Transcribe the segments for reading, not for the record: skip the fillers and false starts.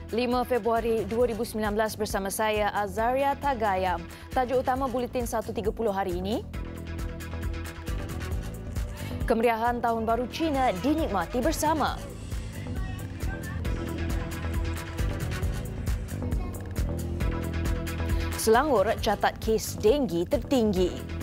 5 Februari 2019 bersama saya Azaria Tagayam. Tajuk utama Buletin 1.30 hari ini. Kemeriahan Tahun Baru Cina dinikmati bersama. Selangor catat kes denggi tertinggi.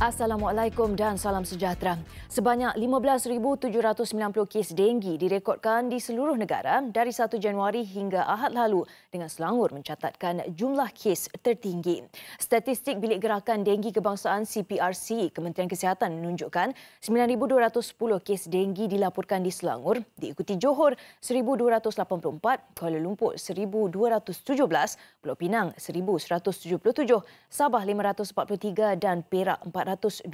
Assalamualaikum dan salam sejahtera. Sebanyak 15,790 kes denggi direkodkan di seluruh negara dari 1 Januari hingga Ahad lalu dengan Selangor mencatatkan jumlah kes tertinggi. Statistik Bilik Gerakan Denggi Kebangsaan CPRC Kementerian Kesihatan menunjukkan 9,210 kes denggi dilaporkan di Selangor, diikuti Johor 1,284, Kuala Lumpur 1,217, Pulau Pinang 1,177, Sabah 543 dan Perak 422.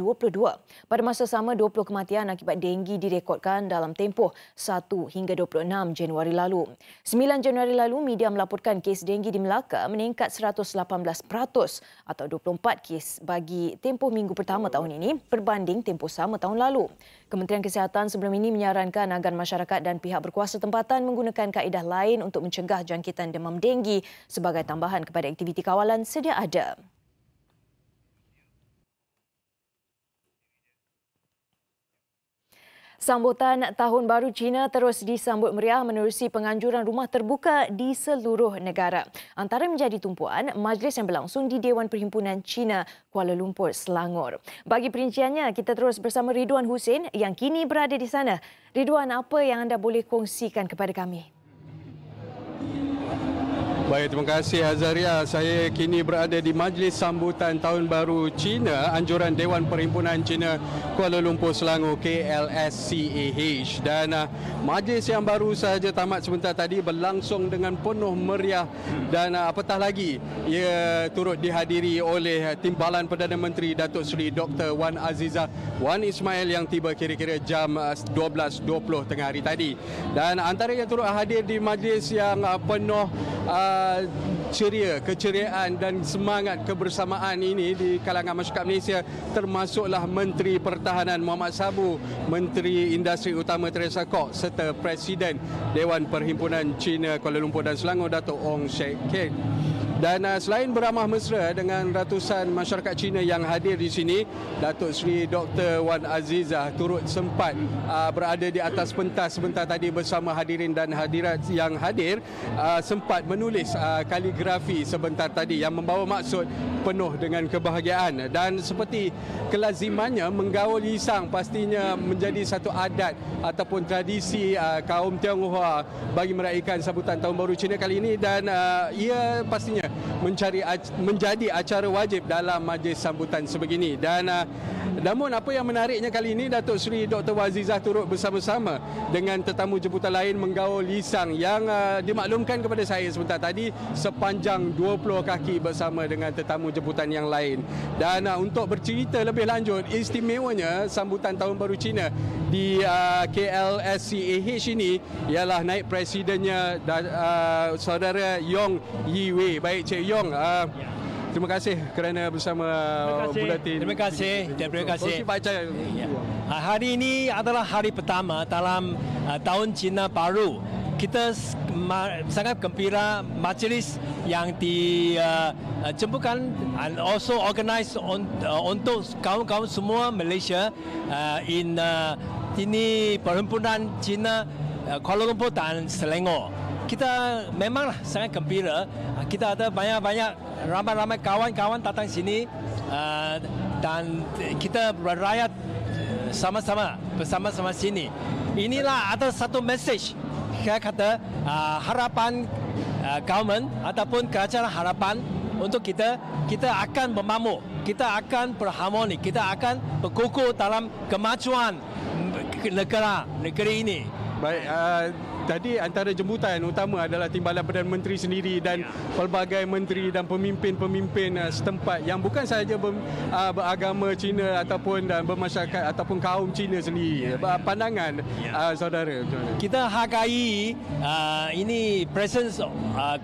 Pada masa sama, 20 kematian akibat denggi direkodkan dalam tempoh 1 hingga 26 Januari lalu. 9 Januari lalu, media melaporkan kes denggi di Melaka meningkat 118% atau 24 kes bagi tempoh minggu pertama tahun ini berbanding tempoh sama tahun lalu. Kementerian Kesihatan sebelum ini menyarankan agar masyarakat dan pihak berkuasa tempatan menggunakan kaedah lain untuk mencegah jangkitan demam denggi sebagai tambahan kepada aktiviti kawalan sedia ada. Sambutan Tahun Baru Cina terus disambut meriah menerusi penganjuran rumah terbuka di seluruh negara. Antara menjadi tumpuan majlis yang berlangsung di Dewan Perhimpunan Cina Kuala Lumpur, Selangor. Bagi perinciannya, kita terus bersama Ridwan Hussein yang kini berada di sana. Ridwan, apa yang anda boleh kongsikan kepada kami? Baik, terima kasih Azaria. Saya kini berada di Majlis Sambutan Tahun Baru Cina anjuran Dewan Perhimpunan Cina Kuala Lumpur Selangor KLSCAH, dan majlis yang baru sahaja tamat sebentar tadi berlangsung dengan penuh meriah dan apatah lagi ia turut dihadiri oleh Timbalan Perdana Menteri Datuk Seri Dr. Wan Azizah Wan Ismail yang tiba kira-kira jam 12.20 tengah hari tadi. Dan antara yang turut hadir di majlis yang penuh ceria, keceriaan dan semangat kebersamaan ini di kalangan masyarakat Malaysia termasuklah Menteri Pertahanan Muhammad Sabu, Menteri Industri Utama Teresa Kok serta Presiden Dewan Perhimpunan Cina Kuala Lumpur dan Selangor Datuk Ong Sheik Ken. Dan selain beramah mesra dengan ratusan masyarakat Cina yang hadir di sini, Datuk Seri Dr. Wan Azizah turut sempat berada di atas pentas sebentar tadi bersama hadirin dan hadirat yang hadir, sempat menulis kaligrafi sebentar tadi yang membawa maksud penuh dengan kebahagiaan. Dan seperti kelazimannya, menggaul lisang pastinya menjadi satu adat ataupun tradisi kaum Tionghoa bagi meraihkan sambutan Tahun Baru Cina kali ini, dan ia pastinya menjadi acara wajib dalam majlis sambutan sebegini. Dan namun apa yang menariknya kali ini, Datuk Seri Dr. Wazizah turut bersama-sama dengan tetamu jemputan lain menggaul lisang yang dimaklumkan kepada saya sebentar tadi sepanjang 20 kaki bersama dengan tetamu jemputan yang lain. Dan untuk bercerita lebih lanjut, istimewanya sambutan Tahun Baru Cina di KLSCAH ini ialah naib presidennya saudara Yong Yi Wei. Baik, Cik Yong, terima kasih kerana bersama Buletin. Terima kasih. Hari ini adalah hari pertama dalam Tahun Cina Baru. Kita sangat gembira majlis yang dijempukan and also organized untuk kaum-kaum semua Malaysia ini Perhimpunan Cina Kuala Lumpur dan Selangor. Kita memanglah sangat gembira. Kita ada banyak-banyak ramai-ramai kawan-kawan datang sini dan kita berayat sama-sama bersama-sama sini. Inilah ada satu message. Saya kata harapan government ataupun kerajaan harapan untuk kita akan bermakmur, kita akan berharmoni, kita akan berkukuh dalam kemajuan negeri ini. Baik, Tadi antara jemputan utama adalah Timbalan Perdana Menteri sendiri dan pelbagai menteri dan pemimpin-pemimpin setempat yang bukan sahaja beragama Cina ataupun dan bermasyarakat ataupun kaum Cina sendiri. Pandangan saudara. Kita hargai ini presence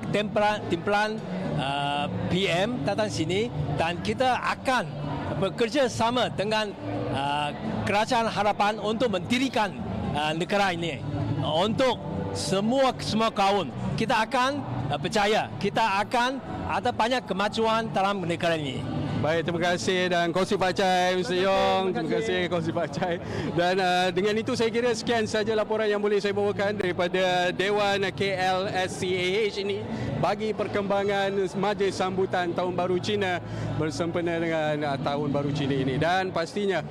timbalan PM datang sini dan kita akan bekerja sama dengan Kerajaan Harapan untuk mendirikan negara ini untuk semua kaum. Kita akan percaya kita akan ada banyak kemajuan dalam negara ini. Baik, terima kasih dan kongsi Pak Chai, Mr. Yong. Terima kasih kongsi Pak Chai. Dan dengan itu saya kira sekian saja laporan yang boleh saya bawakan daripada Dewan KLSCAH ini bagi perkembangan majlis sambutan Tahun Baru Cina bersempena dengan Tahun Baru Cina ini. Dan pastinya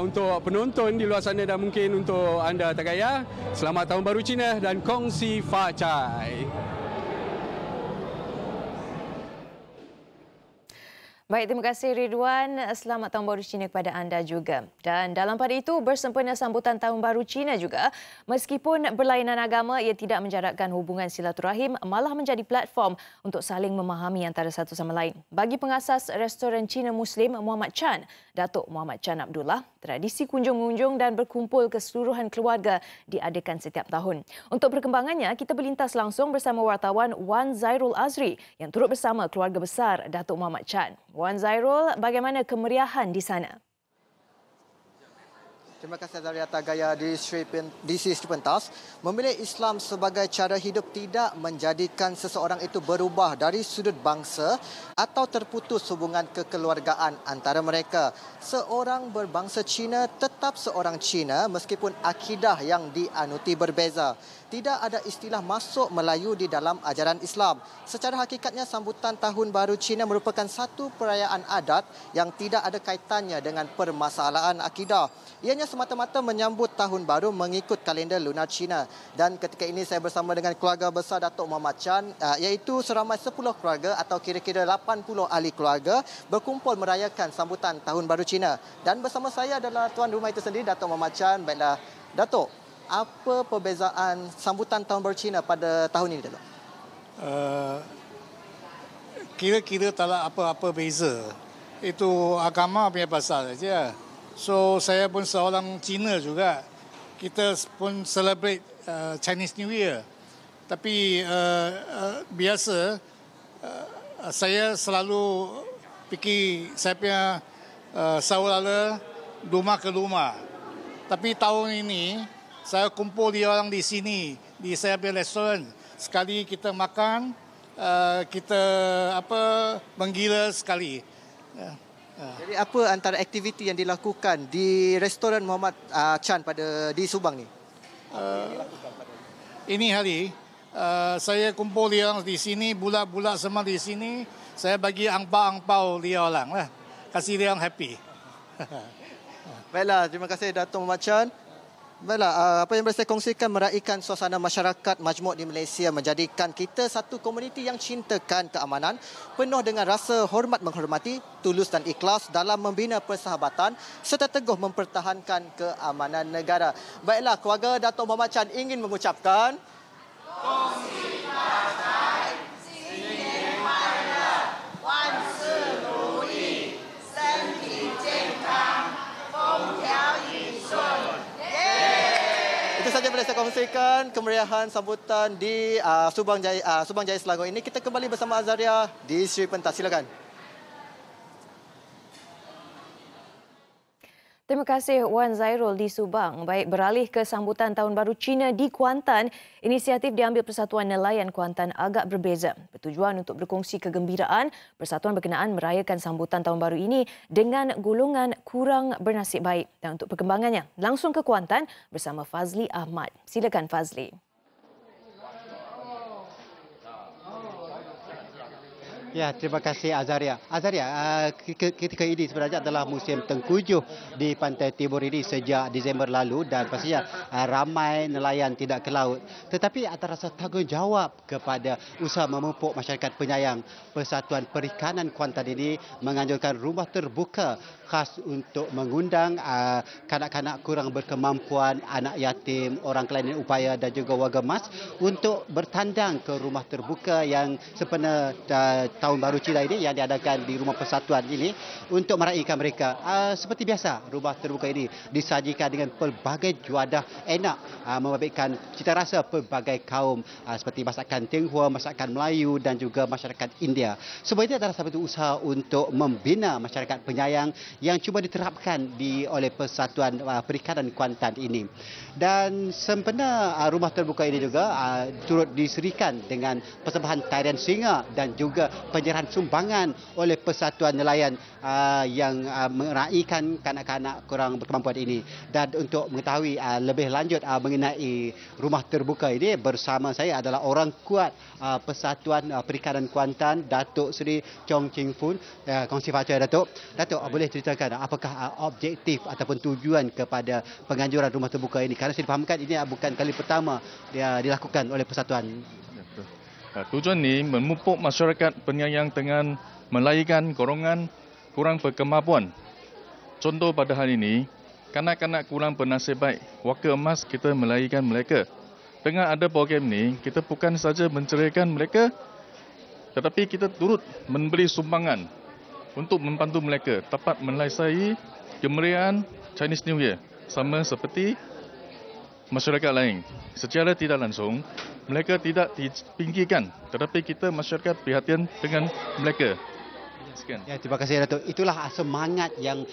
untuk penonton di luar sana dan mungkin untuk anda Tagaya, selamat Tahun Baru Cina dan kongsi Pak Chai. Baik, terima kasih Ridwan. Selamat Tahun Baru Cina kepada anda juga. Dan dalam pada itu, bersempena sambutan Tahun Baru Cina juga, meskipun berlainan agama, ia tidak menjarakkan hubungan silaturahim, malah menjadi platform untuk saling memahami antara satu sama lain. Bagi pengasas restoran Cina Muslim Muhammad Chan, Datuk Muhammad Chan Abdullah, tradisi kunjung-mengunjung dan berkumpul keseluruhan keluarga diadakan setiap tahun. Untuk perkembangannya, kita berlintas langsung bersama wartawan Wan Zairul Azri yang turut bersama keluarga besar Datuk Muhammad Chan. Wan Zairul, bagaimana kemeriahan di sana? Terima kasih Azaria Tagaya di Sri Pentas. Memilih Islam sebagai cara hidup tidak menjadikan seseorang itu berubah dari sudut bangsa atau terputus hubungan kekeluargaan antara mereka. Seorang berbangsa Cina tetap seorang Cina meskipun akidah yang dianuti berbeza. Tidak ada istilah masuk Melayu di dalam ajaran Islam. Secara hakikatnya sambutan Tahun Baru Cina merupakan satu perayaan adat yang tidak ada kaitannya dengan permasalahan akidah. Ianya semata-mata menyambut Tahun Baru mengikut kalender lunar Cina. Dan ketika ini saya bersama dengan keluarga besar Datuk Muhammad Chan, iaitu seramai 10 keluarga atau kira-kira 80 ahli keluarga berkumpul merayakan sambutan Tahun Baru Cina. Dan bersama saya adalah tuan rumah itu sendiri, Datuk Muhammad Chan. Baiklah, Datuk, apa perbezaan sambutan Tahun Baru Cina pada tahun ini, Datuk? Kira-kira tak ada apa-apa beza. Itu agama punya pasal saja. So, saya pun seorang Cina juga. Kita pun celebrate Chinese New Year. Tapi biasa, saya selalu fikir saya punya saudara rumah ke rumah. Tapi tahun ini, saya kumpul dia orang di sini, di saya punya restoran. Sekali kita makan, kita menggila sekali. Jadi apa antara aktiviti yang dilakukan di restoran Muhammad Chan di Subang ni? Ini hari, saya kumpul dia orang di sini, bulat-bulat semua di sini. Saya bagi angpau-angpau dia orang lah. Kasih dia orang happy. Baiklah, terima kasih Datuk Muhammad Chan. Baiklah, apa yang boleh saya kongsikan meraikan suasana masyarakat majmuk di Malaysia menjadikan kita satu komuniti yang cintakan keamanan, penuh dengan rasa hormat menghormati, tulus dan ikhlas dalam membina persahabatan serta teguh mempertahankan keamanan negara. Baiklah, keluarga Datuk Muhammad Chan ingin mengucapkan itu saja boleh saya kongsikan kemeriahan sambutan di Subang Jaya Selangor ini. Kita kembali bersama Azaria di Sri Pentas. Silakan. Terima kasih Wan Zairul di Subang. Baik, beralih ke sambutan Tahun Baru Cina di Kuantan, inisiatif diambil Persatuan Nelayan Kuantan agak berbeza. Bertujuan untuk berkongsi kegembiraan, persatuan berkenaan merayakan sambutan Tahun Baru ini dengan golongan kurang bernasib baik. Dan untuk perkembangannya, langsung ke Kuantan bersama Fazli Ahmad. Silakan Fazli. Ya, terima kasih Azaria. Azaria, ketika ini sebenarnya adalah musim tengkujuh di Pantai Timur ini sejak Disember lalu dan pastinya ramai nelayan tidak ke laut. Tetapi ada rasa tanggungjawab kepada usaha memupuk masyarakat penyayang. Persatuan Perikanan Kuantan ini menganjurkan rumah terbuka khas untuk mengundang kanak-kanak kurang berkemampuan, anak yatim, orang kelainan upaya dan juga warga emas untuk bertandang ke rumah terbuka yang sempena Tahun Baru Cina ini yang diadakan di Rumah Persatuan ini untuk meraihkan mereka. Seperti biasa, rumah terbuka ini disajikan dengan pelbagai juadah enak membabitkan cita rasa pelbagai kaum seperti masakan Tionghoa, masakan Melayu dan juga masyarakat India. Semua ini adalah satu usaha untuk membina masyarakat penyayang yang cuba diterapkan oleh Persatuan Perikanan Kuantan ini. Dan sempena rumah terbuka ini juga turut diserikan dengan persembahan tarian singa dan juga penyerahan sumbangan oleh Persatuan Nelayan yang meraihkan kanak-kanak kurang berkemampuan ini. Dan untuk mengetahui lebih lanjut mengenai rumah terbuka ini, bersama saya adalah orang kuat Persatuan Perikanan Kuantan, Datuk Seri Chong Ching Fun. Kongsi Facai Datuk. Datuk, boleh ceritakan apakah objektif ataupun tujuan kepada penganjuran rumah terbuka ini? Kerana saya difahamkan ini bukan kali pertama dilakukan oleh Persatuan. Tujuan ini memupuk masyarakat penyayang dengan melahirkan golongan kurang berkemampuan. Contoh pada hal ini, kanak-kanak kurang bernasib baik, warga emas kita melahirkan mereka. Dengan ada program ini, kita bukan saja menceraikan mereka, tetapi kita turut memberi sumbangan untuk membantu mereka dapat melesai kemeriahan Chinese New Year sama seperti masyarakat lain. Secara tidak langsung, mereka tidak dipinggirkan, tetapi kita masyarakat perhatian dengan mereka. Sekian. Ya, terima kasih Datuk. Itulah semangat yang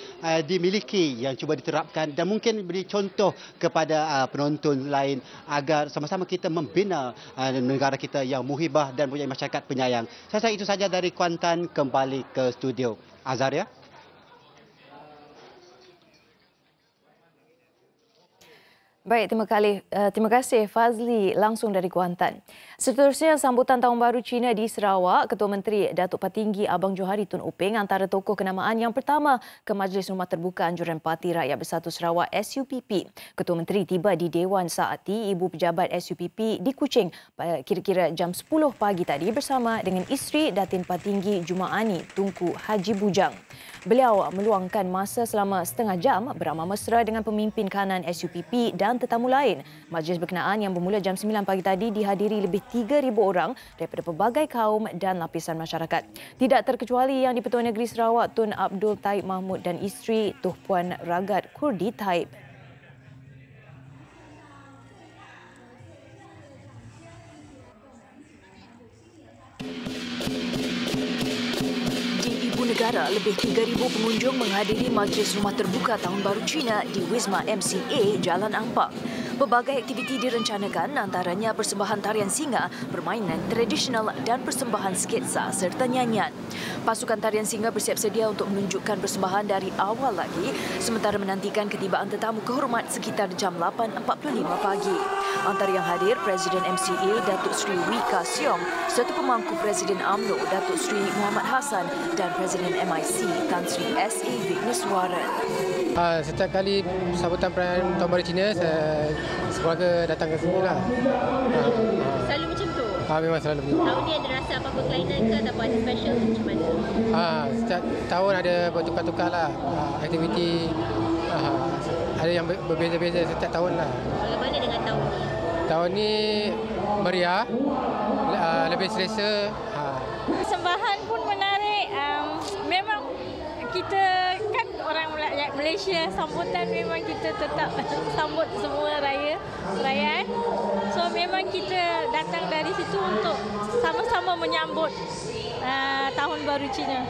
dimiliki, yang cuba diterapkan dan mungkin beri contoh kepada penonton lain agar sama-sama kita membina negara kita yang muhibah dan punya masyarakat penyayang. Saya rasa itu saja dari Kuantan, kembali ke studio. Azaria. Baik, terima kasih Fazli langsung dari Kuantan. Seterusnya, sambutan Tahun Baru Cina di Sarawak, Ketua Menteri Datuk Patinggi Abang Johari Tun Upeng antara tokoh kenamaan yang pertama ke Majlis Rumah Terbuka Anjuran Parti Rakyat Bersatu Sarawak SUPP. Ketua Menteri tiba di Dewan Saati Ibu Pejabat SUPP di Kuching kira-kira jam 10 pagi tadi bersama dengan isteri Datin Patinggi Jumaani Tunku Haji Bujang. Beliau meluangkan masa selama setengah jam beramah mesra dengan pemimpin kanan SUPP dan tetamu lain. Majlis berkenaan yang bermula jam 9 pagi tadi dihadiri lebih 3,000 orang daripada pelbagai kaum dan lapisan masyarakat. Tidak terkecuali Yang di-Pertua Negeri Sarawak Tun Abdul Taib Mahmud dan isteri Tuh Puan Ragat Kurdi Taib. Negara, lebih 3,000 pengunjung menghadiri Majlis Rumah Terbuka Tahun Baru Cina di Wisma MCA Jalan Ampang. Pelbagai aktiviti direncanakan, antaranya persembahan tarian singa, permainan tradisional dan persembahan sketsa serta nyanyian. Pasukan tarian singa bersiap sedia untuk menunjukkan persembahan dari awal lagi sementara menantikan ketibaan tetamu kehormat sekitar jam 8.45 pagi. Antara yang hadir, Presiden MCA Datuk Seri Wika Siong serta pemangku Presiden UMNO Datuk Seri Muhammad Hassan dan Presiden MIC Tan Sri S.A. Vigneswaran. Setiap kali sambutan perayaan Tahun Baru Cina, sekeluarga datang ke sini lah. Selalu macam tu? Memang selalu macam tu. Tahun ni ada rasa apa-apa kelainan ke ataupun ada special macam mana? Setiap tahun ada bertukar-tukar lah aktiviti. Ada yang berbeza-beza setiap tahun lah. Bagaimana dengan tahun ni? Tahun ni meriah, lebih selesa. Persembahan pun menarik. Memang kita kan orang Malaysia, sambutan memang kita tetap sambut semua perayaan. So memang kita datang dari situ untuk sama-sama menyambut Tahun Baru Cina.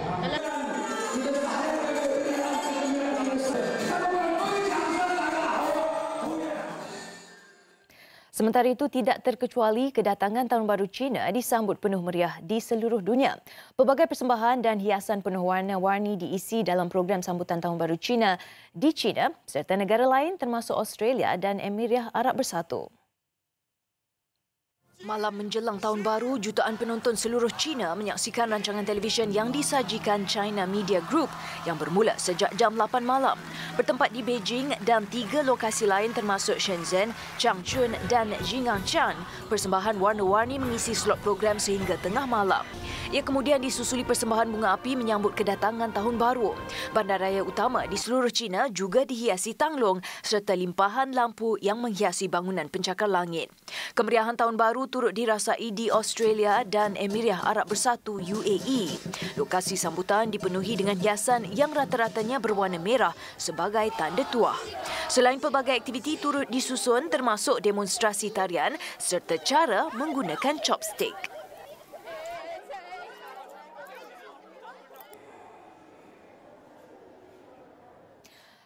Sementara itu, tidak terkecuali kedatangan Tahun Baru Cina disambut penuh meriah di seluruh dunia. Pelbagai persembahan dan hiasan penuh warna-warni diisi dalam program sambutan Tahun Baru Cina di China serta negara lain termasuk Australia dan Emirat Arab Bersatu. Malam menjelang Tahun Baru, jutaan penonton seluruh China menyaksikan rancangan televisyen yang disajikan China Media Group yang bermula sejak jam 8 malam. Bertempat di Beijing dan 3 lokasi lain termasuk Shenzhen, Changchun dan Jingangchan, persembahan warna-warni mengisi slot program sehingga tengah malam. Ia kemudian disusuli persembahan bunga api menyambut kedatangan Tahun Baru. Bandaraya utama di seluruh China juga dihiasi tanglong serta limpahan lampu yang menghiasi bangunan pencakar langit. Kemeriahan Tahun Baru turut dirasai di Australia dan Emirat Arab Bersatu UAE. Lokasi sambutan dipenuhi dengan hiasan yang rata-ratanya berwarna merah sebagai tanda tuah. Selain pelbagai aktiviti turut disusun termasuk demonstrasi tarian serta cara menggunakan chopstick.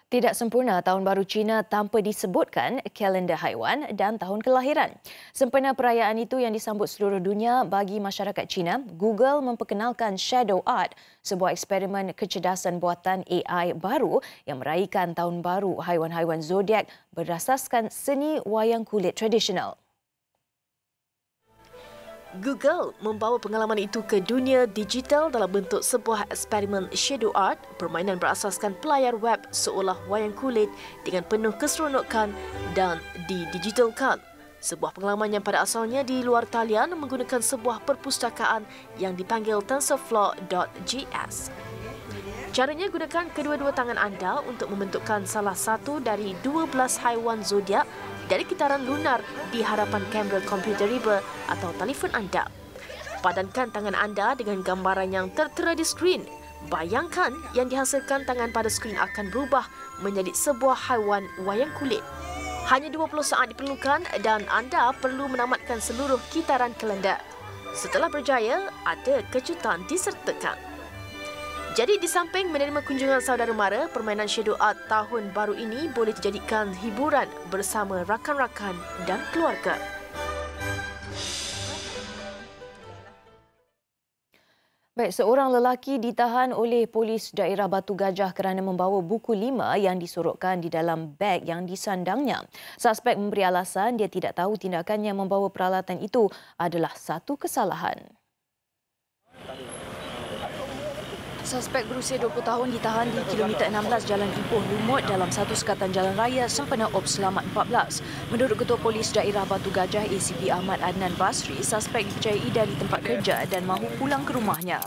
Tidak sempurna Tahun Baru Cina tanpa disebutkan kalender haiwan dan tahun kelahiran. Sempena perayaan itu yang disambut seluruh dunia bagi masyarakat Cina, Google memperkenalkan Shadow Art, sebuah eksperimen kecerdasan buatan AI baru yang meraihkan Tahun Baru haiwan-haiwan zodiak berasaskan seni wayang kulit tradisional. Google membawa pengalaman itu ke dunia digital dalam bentuk sebuah eksperimen Shadow Art, permainan berasaskan pelayar web seolah wayang kulit dengan penuh keseronokan dan didigitalkan. Sebuah pengalaman yang pada asalnya di luar talian menggunakan sebuah perpustakaan yang dipanggil TensorFlow.js. Caranya gunakan kedua-dua tangan anda untuk membentukkan salah satu dari 12 haiwan zodiak dari kitaran lunar di hadapan kamera komputer riba atau telefon anda. Padankan tangan anda dengan gambaran yang tertera di skrin. Bayangkan yang dihasilkan tangan pada skrin akan berubah menjadi sebuah haiwan wayang kulit. Hanya 20 saat diperlukan dan anda perlu menamatkan seluruh kitaran kalender. Setelah berjaya, ada kejutan disertakan. Jadi di samping menerima kunjungan saudara mara, permainan Shadow Art Tahun Baru ini boleh dijadikan hiburan bersama rakan-rakan dan keluarga. Baik, seorang lelaki ditahan oleh polis daerah Batu Gajah kerana membawa buku 5 yang disorokkan di dalam beg yang disandangnya. Suspek memberi alasan dia tidak tahu tindakannya membawa peralatan itu adalah satu kesalahan. Suspek berusia 20 tahun ditahan di kilometer 16 Jalan Ipoh Lumut dalam satu sekatan jalan raya sempena Ops Selamat 14. Menurut Ketua Polis Daerah Batu Gajah ACP Ahmad Adnan Basri, suspek dipercayai dari tempat kerja dan mahu pulang ke rumahnya.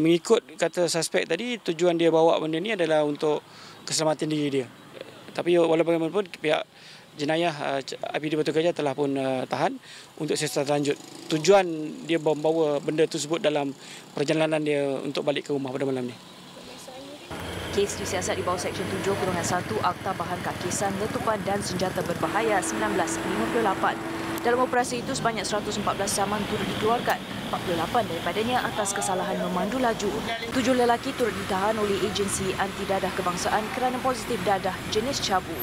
Mengikut kata suspek tadi, tujuan dia bawa benda ni adalah untuk keselamatan diri dia. Tapi walaupun bagaimanapun pihak jenayah IPD Batu Gajah telah pun tahan untuk siasat lanjut. Tujuan dia membawa benda tersebut dalam perjalanan dia untuk balik ke rumah pada malam ni. Kes disiasat di bawah Seksyen 7/1 Akta Bahan Kakisan, Letupan dan Senjata Berbahaya 1958. Dalam operasi itu sebanyak 114 saman turut dikeluarkan. 48 daripadanya atas kesalahan memandu laju. 7 lelaki turut ditahan oleh agensi anti dadah kebangsaan kerana positif dadah jenis cabu.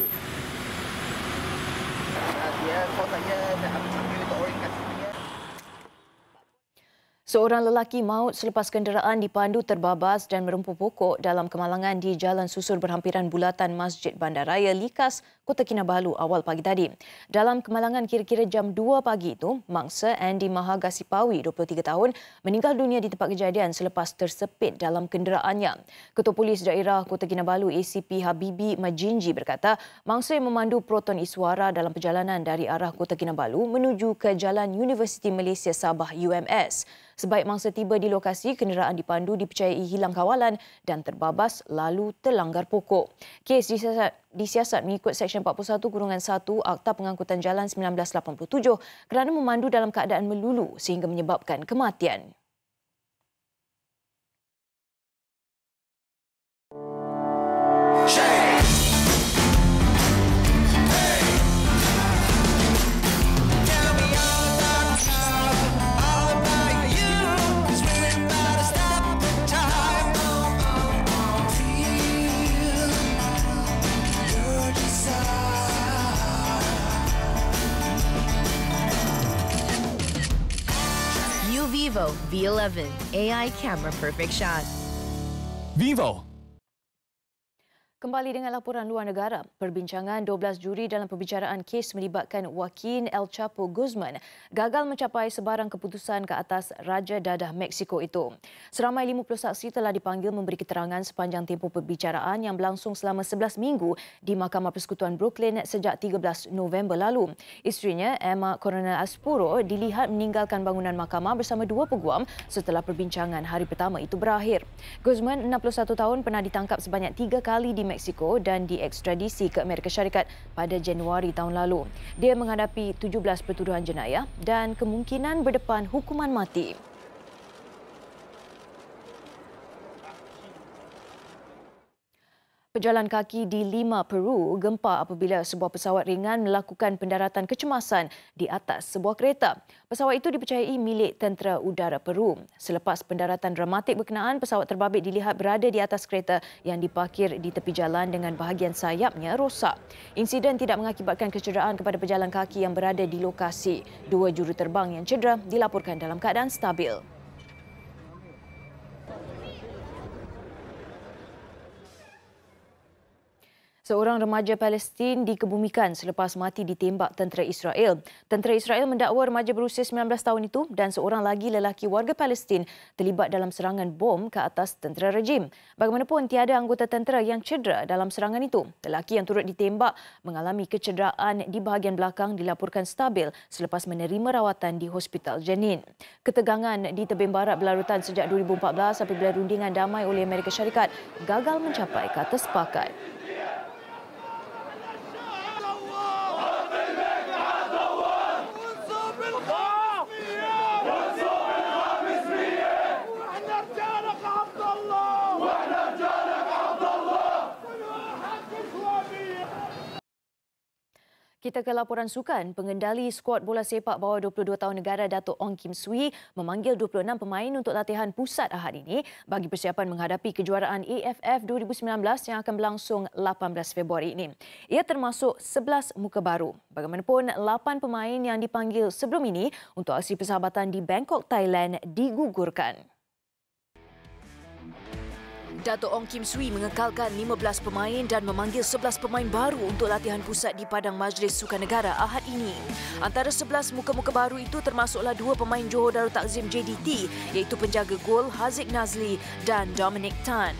Seorang lelaki maut selepas kenderaan dipandu terbabas dan merempuh pokok dalam kemalangan di Jalan Susur berhampiran bulatan Masjid Bandaraya Likas, Kota Kinabalu awal pagi tadi. Dalam kemalangan kira-kira jam 2 pagi itu, mangsa Andy Mahagasipawi, 23 tahun, meninggal dunia di tempat kejadian selepas tersepit dalam kenderaannya. Ketua Polis Daerah Kota Kinabalu ACP Habibi Majinji berkata, mangsa yang memandu Proton Iswara dalam perjalanan dari arah Kota Kinabalu menuju ke Jalan Universiti Malaysia Sabah UMS. Sebaik mangsa tiba di lokasi, kenderaan dipandu dipercayai hilang kawalan dan terbabas lalu terlanggar pokok. Kes disiasat mengikut Seksyen 41/1 Akta Pengangkutan Jalan 1987 kerana memandu dalam keadaan melulu sehingga menyebabkan kematian. Vivo V11 AI camera perfect shot. Vivo. Kembali dengan laporan luar negara, perbincangan 12 juri dalam pembicaraan kes melibatkan Joaquin El Chapo Guzman gagal mencapai sebarang keputusan ke atas Raja Dadah Mexico itu. Seramai 50 saksi telah dipanggil memberi keterangan sepanjang tempoh perbicaraan yang berlangsung selama 11 minggu di Mahkamah Persekutuan Brooklyn sejak 13 November lalu. Isterinya, Emma Coronel Aspuro, dilihat meninggalkan bangunan mahkamah bersama dua peguam setelah perbincangan hari pertama itu berakhir. Guzman, 61 tahun, pernah ditangkap sebanyak 3 kali di Mexico dan diekstradisi ke Amerika Syarikat pada Januari tahun lalu. Dia menghadapi 17 pertuduhan jenayah dan kemungkinan berdepan hukuman mati. Pejalan kaki di Lima, Peru gempar apabila sebuah pesawat ringan melakukan pendaratan kecemasan di atas sebuah kereta. Pesawat itu dipercayai milik Tentera Udara Peru. Selepas pendaratan dramatik berkenaan, pesawat terbabit dilihat berada di atas kereta yang diparkir di tepi jalan dengan bahagian sayapnya rosak. Insiden tidak mengakibatkan kecederaan kepada pejalan kaki yang berada di lokasi. 2 juruterbang yang cedera dilaporkan dalam keadaan stabil. Seorang remaja Palestin dikebumikan selepas mati ditembak tentera Israel. Tentera Israel mendakwa remaja berusia 19 tahun itu dan seorang lagi lelaki warga Palestin terlibat dalam serangan bom ke atas tentera rejim. Bagaimanapun, tiada anggota tentera yang cedera dalam serangan itu. Lelaki yang turut ditembak mengalami kecederaan di bahagian belakang dilaporkan stabil selepas menerima rawatan di Hospital Jenin. Ketegangan di tebing barat berlarutan sejak 2014 apabila rundingan damai oleh Amerika Syarikat gagal mencapai kata sepakat. Kita ke laporan sukan. Pengendali skuad bola sepak bawah 22 tahun negara Dato' Ong Kim Swee memanggil 26 pemain untuk latihan pusat Ahad ini bagi persiapan menghadapi kejuaraan AFF 2019 yang akan berlangsung 18 Februari ini. Ia termasuk 11 muka baru. Bagaimanapun, 8 pemain yang dipanggil sebelum ini untuk aksi persahabatan di Bangkok, Thailand digugurkan. Dato' Ong Kim Swee mengekalkan 15 pemain dan memanggil 11 pemain baru untuk latihan pusat di Padang Majlis Sukan Negara Ahad ini. Antara 11 muka-muka baru itu termasuklah 2 pemain Johor Darul Takzim JDT iaitu penjaga gol Haziq Nazli dan Dominic Tan.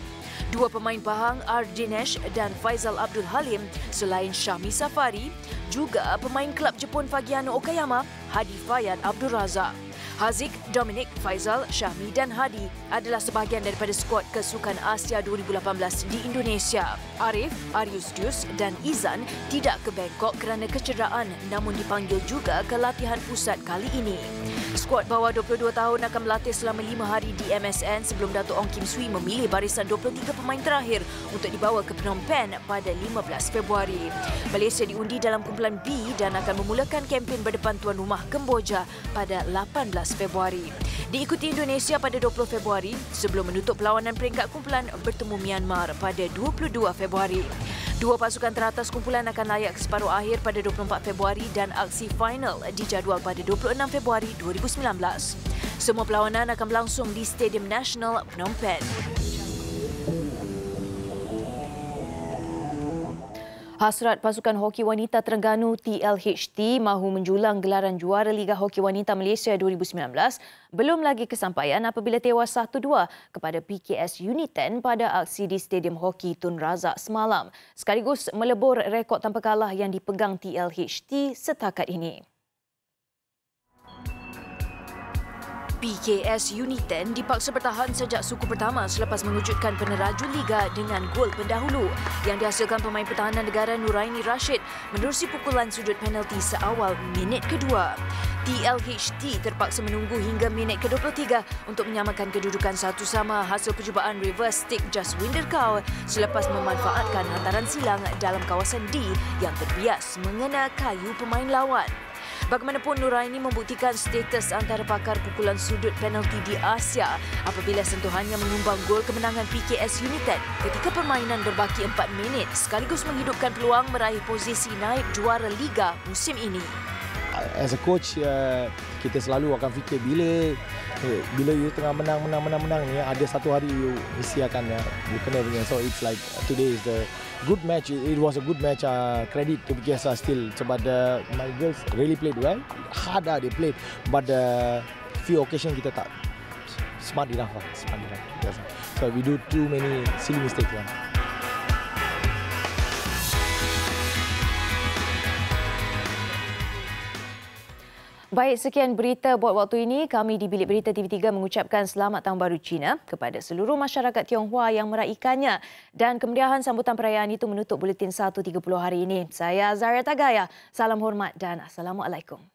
2 pemain Pahang R. Dinesh dan Faizal Abdul Halim selain Syahmi Safari, juga pemain kelab Jepun Fagiano Okayama Hadi Fayad Abdul Razak. Haziq, Dominic, Faizal, Syahmi dan Hadi adalah sebahagian daripada skuad Kesukan Asia 2018 di Indonesia. Arif, Ariusdius dan Izan tidak ke Bangkok kerana kecederaan namun dipanggil juga ke latihan pusat kali ini. Skuad bawah 22 tahun akan berlatih selama 5 hari di MSN sebelum Dato' Ong Kim Swee memilih barisan 23 pemain terakhir untuk dibawa ke Phnom Penh pada 15 Februari. Malaysia diundi dalam kumpulan B dan akan memulakan kempen berdepan tuan rumah Kemboja pada 18 Februari. Diikuti Indonesia pada 20 Februari sebelum menutup perlawanan peringkat kumpulan bertemu Myanmar pada 22 Februari. 2 pasukan teratas kumpulan akan layak ke separuh akhir pada 24 Februari dan aksi final dijadual pada 26 Februari 2019. Semua perlawanan akan berlangsung di Stadium Nasional Phnom Penh. Hasrat pasukan hoki wanita Terengganu TLHT mahu menjulang gelaran juara Liga Hoki Wanita Malaysia 2019 belum lagi kesampaian apabila tewas 1-2 kepada PKS Unit 10 pada aksi di Stadium Hoki Tun Razak semalam, sekaligus melebur rekod tanpa kalah yang dipegang TLHT setakat ini. PKS Unit 10 dipaksa bertahan sejak suku pertama selepas mengejutkan peneraju Liga dengan gol pendahulu yang dihasilkan pemain pertahanan negara Nuraini Rashid menerusi pukulan sudut penalti seawal minit kedua. TLHT terpaksa menunggu hingga minit ke-23 untuk menyamakan kedudukan 1-1 hasil percubaan reverse stick Jaswinder Kaur selepas memanfaatkan hantaran silang dalam kawasan D yang terbias mengena kayu pemain lawan. Bagaimanapun, Nuraini membuktikan status antara pakar pukulan sudut penalti di Asia apabila sentuhannya menyumbang gol kemenangan PKS Unit 10 ketika permainan berbaki 4 minit sekaligus menghidupkan peluang meraih posisi naik juara Liga musim ini. as a coach, kita selalu akan fikir bila you tengah menang ni, ada satu hari you mesti akan you kena punya. So it's like today is the good match. It was a good match. Credit to BKSR still. But my girls really played well. Hard they played. But few occasion kita tak smart enough. So we do too many silly mistakes. Baik, sekian berita buat waktu ini. Kami di Bilik Berita TV3 mengucapkan Selamat Tahun Baru Cina kepada seluruh masyarakat Tionghoa yang meraikannya. Dan kemeriahan sambutan perayaan itu menutup Buletin 1.30 hari ini. Saya Zaria Tagaya. Salam hormat dan Assalamualaikum.